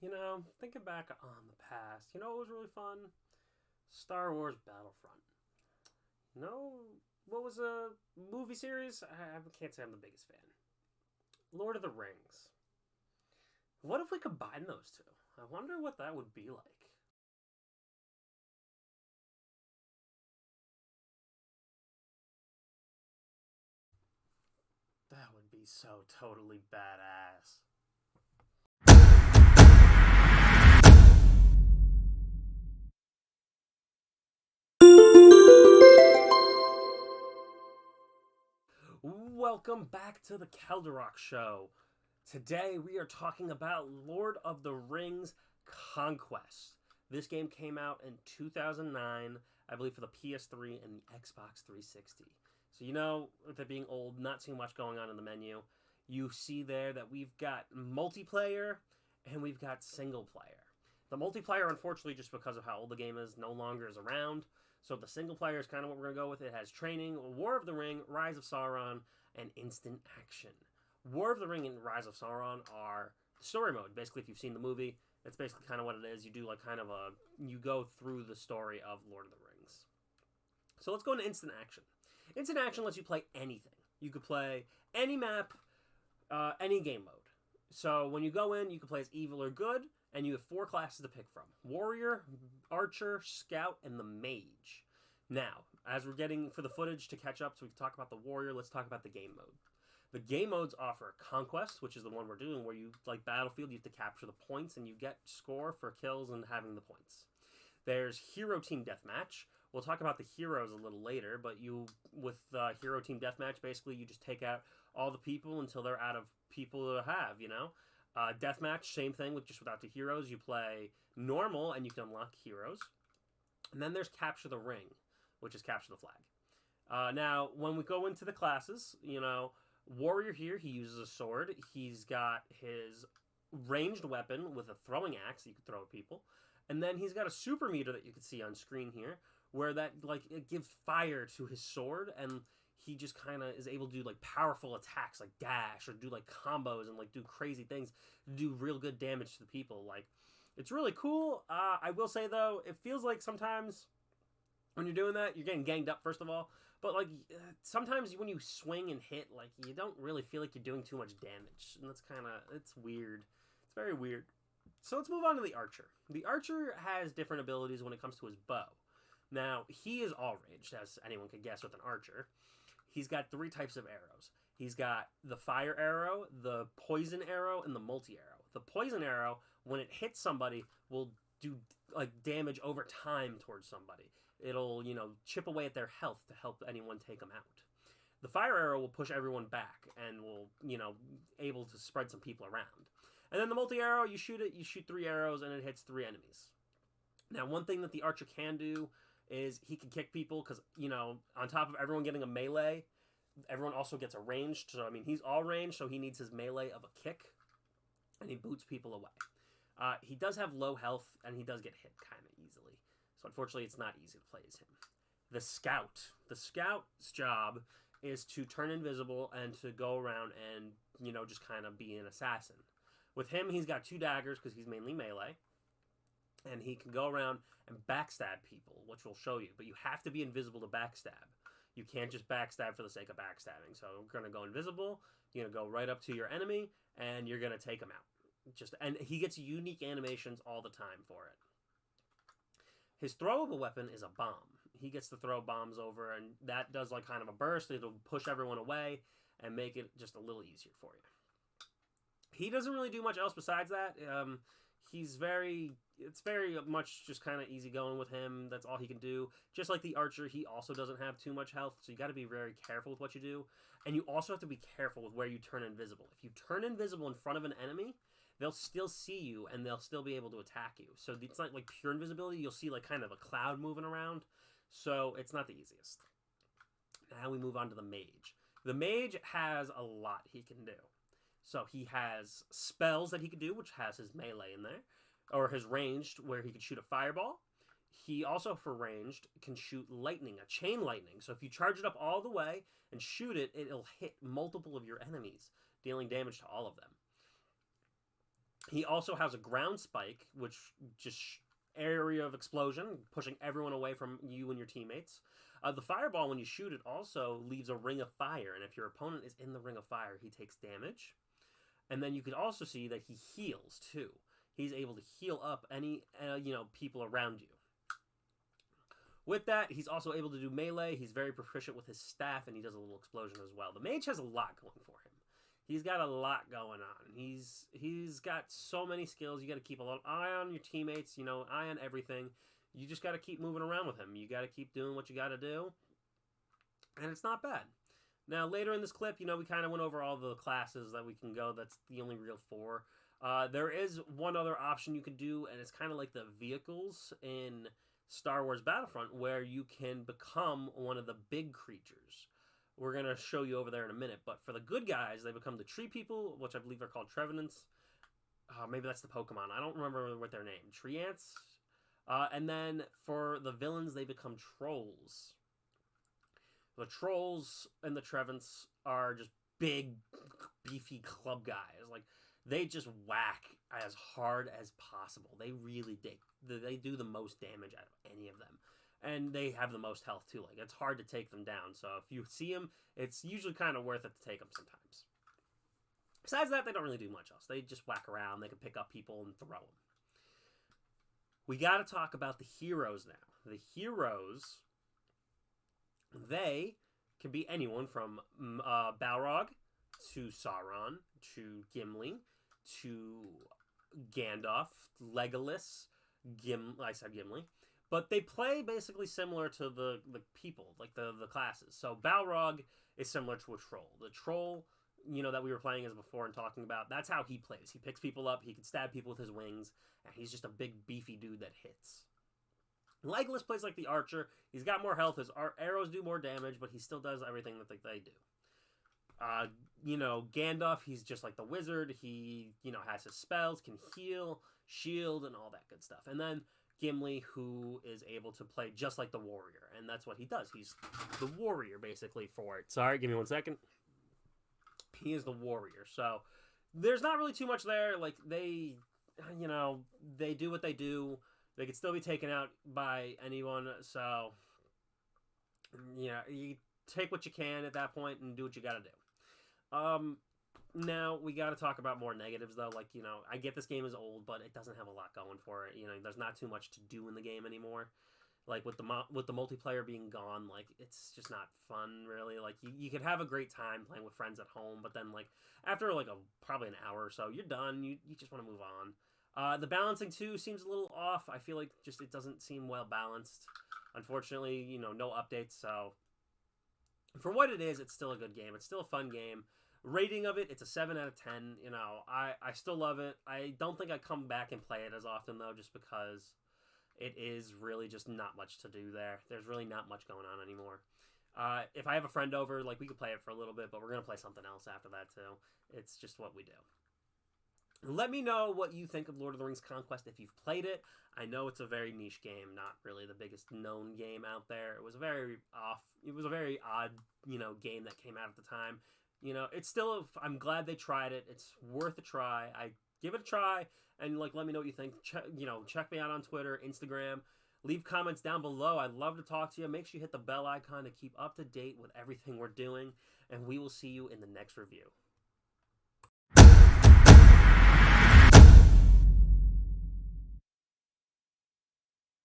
Thinking back on the past, it was really fun? Star Wars Battlefront. You know, what was a movie series? I can't say I'm the biggest fan. Lord of the Rings. What if we combine those two? I wonder what that would be like. That would be so totally badass. Welcome back to the Kelderock Show. Today we are talking about Lord of the Rings Conquest. This game came out in 2009, I believe, for the PS3 and the Xbox 360. So, with it being old, not too much going on in the menu. You see there that we've got multiplayer and we've got single player. The multiplayer, unfortunately, just because of how old the game is, no longer is around. So the single player is kind of what we're going to go with. It has training, War of the Ring, Rise of Sauron, and instant action. War of the Ring and Rise of Sauron are story mode. Basically, if you've seen the movie, that's basically kind of what it is. You do you go through the story of Lord of the Rings. So let's go into instant action. Instant action lets you play anything. You could play any map, any game mode. So when you go in, you can play as evil or good, and you have 4 classes to pick from: Warrior, Archer, Scout, and the Mage. Now, as we're getting for the footage to catch up so we can talk about the Warrior, let's talk about the game mode. The game modes offer Conquest, which is the one we're doing, where you, like Battlefield, you have to capture the points, and you get score for kills and having the points. There's Hero Team Deathmatch. We'll talk about the heroes a little later, but with Hero Team Deathmatch, basically you just take out all the people until they're out of people to have. Deathmatch, same thing, without the heroes. You play normal, and you can unlock heroes. And then there's Capture the Ring, which is capture the flag. Now, when we go into the classes, Warrior here, he uses a sword. He's got his ranged weapon with a throwing axe you can throw at people. And then he's got a super meter that you can see on screen here, where it gives fire to his sword, and he just kind of is able to do powerful attacks like dash or do combos and do crazy things, do real good damage to the people. It's really cool. I will say though, it feels like sometimes when you're doing that, you're getting ganged up first of all. But sometimes when you swing and hit, you don't really feel like you're doing too much damage, and it's weird. It's very weird. So let's move on to the Archer. The Archer has different abilities when it comes to his bow. Now, he is all ranged, as anyone could guess with an Archer. He's got 3 types of arrows. He's got the fire arrow, the poison arrow, and the multi-arrow. The poison arrow, when it hits somebody, will do damage over time towards somebody. It'll, chip away at their health to help anyone take them out. The fire arrow will push everyone back and will, able to spread some people around. And then the multi-arrow, you shoot 3 arrows and it hits 3 enemies. Now, one thing that the Archer can do is he can kick people because, on top of everyone getting a melee, everyone also gets a ranged. So, he's all ranged, so he needs his melee of a kick, and he boots people away. He does have low health, and he does get hit kind of easily. So, unfortunately, it's not easy to play as him. The Scout. The Scout's job is to turn invisible and to go around and, just kind of be an assassin. With him, he's got 2 daggers because he's mainly melee. And he can go around and backstab people, which we'll show you. But you have to be invisible to backstab. You can't just backstab for the sake of backstabbing. So we're going to go invisible. You're going to go right up to your enemy, and you're going to take him out. And he gets unique animations all the time for it. His throwable weapon is a bomb. He gets to throw bombs over, and that does kind of a burst. It'll push everyone away and make it just a little easier for you. He doesn't really do much else besides that. It's very much just kind of easy going with him. That's all he can do. Just like the Archer, he also doesn't have too much health, so you got to be very careful with what you do. And you also have to be careful with where you turn invisible. If you turn invisible in front of an enemy, they'll still see you, and they'll still be able to attack you. So it's not like pure invisibility. You'll see kind of a cloud moving around. So it's not the easiest. Now we move on to the Mage. The Mage has a lot he can do. So he has spells that he can do, which has his melee in there, or his ranged, where he can shoot a fireball. He also, for ranged, can shoot lightning, a chain lightning. So if you charge it up all the way and shoot it, it'll hit multiple of your enemies, dealing damage to all of them. He also has a ground spike, which just area of explosion, pushing everyone away from you and your teammates. The fireball, when you shoot it, also leaves a ring of fire, and if your opponent is in the ring of fire, he takes damage. And then you can also see that he heals too. He's able to heal up any people around you. With that, he's also able to do melee. He's very proficient with his staff, and he does a little explosion as well. The mage has a lot going for him. He's got a lot going on. He's got so many skills. You got to keep a little eye on your teammates, eye on everything. You just got to keep moving around with him. You got to keep doing what you got to do. And it's not bad. Now, later in this clip, we kind of went over all the classes that we can go. That's the only real 4. There is one other option you can do, and it's kind of like the vehicles in Star Wars Battlefront, where you can become one of the big creatures. We're going to show you over there in a minute. But for the good guys, they become the tree people, which I believe are called Trevenants. Maybe that's the Pokemon. I don't remember what their name. Tree ants? And then for the villains, they become trolls. The trolls and the Trevenants are just big, beefy club guys. Like, they just whack as hard as possible. They really they do the most damage out of any of them. And they have the most health, too. Like, it's hard to take them down. So if you see them, it's usually kind of worth it to take them sometimes. Besides that, they don't really do much else. They just whack around. They can pick up people and throw them. We got to talk about the heroes now. The heroes, they can be anyone from Balrog to Sauron to Gimli to Gandalf, Legolas, I said Gimli. But they play basically similar to the people, like the classes. So Balrog is similar to a troll. The troll, that we were playing as before and talking about, that's how he plays. He picks people up, he can stab people with his wings, and he's just a big beefy dude that hits. Legolas plays like the archer. He's got more health. His arrows do more damage, but he still does everything that they do. Gandalf, he's just like the wizard. He, has his spells, can heal, shield, and all that good stuff. And then Gimli, who is able to play just like the warrior, and that's what he does. He's the warrior, basically, for it. Sorry, give me 1 second. He is the warrior. So there's not really too much there. Like, they do what they do. They could still be taken out by anyone. So, you take what you can at that point and do what you got to do. Now, we got to talk about more negatives, though. Like, I get this game is old, but it doesn't have a lot going for it. There's not too much to do in the game anymore. Like, with the multiplayer being gone, like, it's just not fun, really. Like, you could have a great time playing with friends at home, but then, like, after, like, probably an hour or so, you're done. You just want to move on. The balancing, too, seems a little off. I feel like just it doesn't seem well balanced. Unfortunately, no updates, so for what it is, it's still a good game. It's still a fun game. Rating of it, it's a 7 out of 10. I still love it. I don't think I come back and play it as often, though, just because it is really just not much to do there. There's really not much going on anymore. If I have a friend over, like, we could play it for a little bit, but we're going to play something else after that, too. It's just what we do. Let me know what you think of Lord of the Rings Conquest if you've played it. I know it's a very niche game, not really the biggest known game out there. It was a very odd, game that came out at the time. It's still, I'm glad they tried it. It's worth a try. I give it a try, and, let me know what you think. Check me out on Twitter, Instagram. Leave comments down below. I'd love to talk to you. Make sure you hit the bell icon to keep up to date with everything we're doing, and we will see you in the next review.